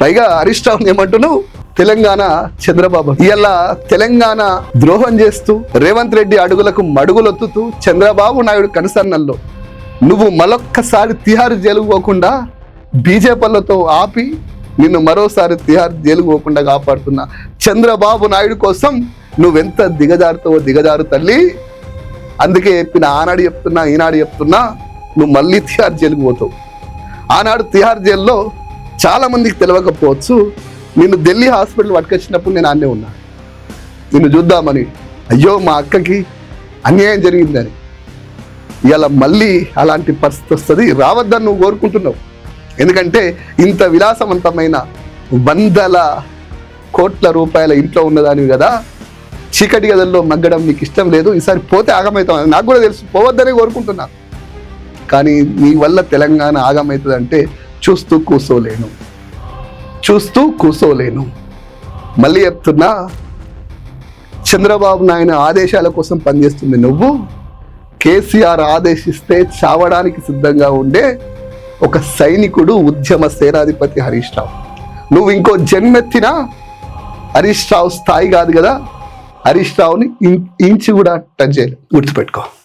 పైగా హరీష్ రావు ఏమంటున్నావు, తెలంగాణ చంద్రబాబు. ఇలా తెలంగాణ ద్రోహం చేస్తూ రేవంత్ రెడ్డి అడుగులకు మడుగులొత్తుతూ చంద్రబాబు నాయుడు కనుసన్నల్లో నువ్వు మరొక్కసారి తిహార్ జైలుకు పోకుండా బీజేపీలతో ఆపి నిన్ను మరోసారి తిహార్ జైలుకు పోకుండా కాపాడుతున్న చంద్రబాబు నాయుడు కోసం నువ్వెంత దిగజారుతావో దిగజారు తల్లి. అందుకే చెప్పిన, ఆనాడు చెప్తున్నా ఈనాడు చెప్తున్నా, నువ్వు మళ్ళీ తిహార్ జైలుకు పోతావు. ఆనాడు తిహార్ జైల్లో చాలా మందికి తెలియకపోవచ్చు, నిన్ను ఢిల్లీ హాస్పిటల్ పట్టుకొచ్చినప్పుడు నేను ఆన్నే ఉన్నా నిన్ను చూద్దామని. అయ్యో మా అక్కకి అన్యాయం జరిగిందని. ఇలా మళ్ళీ అలాంటి పరిస్థితి వస్తుంది, రావద్దని నువ్వు కోరుకుంటున్నావు. ఎందుకంటే ఇంత విలాసవంతమైన వందల కోట్ల రూపాయల ఇంట్లో ఉన్నదానివి కదా, చీకటి గదుల్లో మగ్గడం నీకు ఇష్టం లేదు. ఈసారి పోతే ఆగమవుతాం, నాకు కూడా తెలుసు, పోవద్దనే కోరుకుంటున్నా. కానీ నీ వల్ల తెలంగాణ ఆగమవుతుందంటే చూస్తూ కూసోలేను. మళ్ళీ చెప్తున్నా, చంద్రబాబు నాయుడు ఆదేశాల కోసం పనిచేస్తుంది నువ్వు. కేసీఆర్ ఆదేశిస్తే చావడానికి సిద్ధంగా ఉండే ఒక సైనికుడు, ఉద్యమ సేనాధిపతి హరీష్ రావు. నువ్వు ఇంకో జన్మెత్తినా హరీష్ రావు స్థాయి కాదు కదా. హరీష్ రావుని ఇంచి కూడా టచ్ చేయాలి, గుర్తుపెట్టుకో.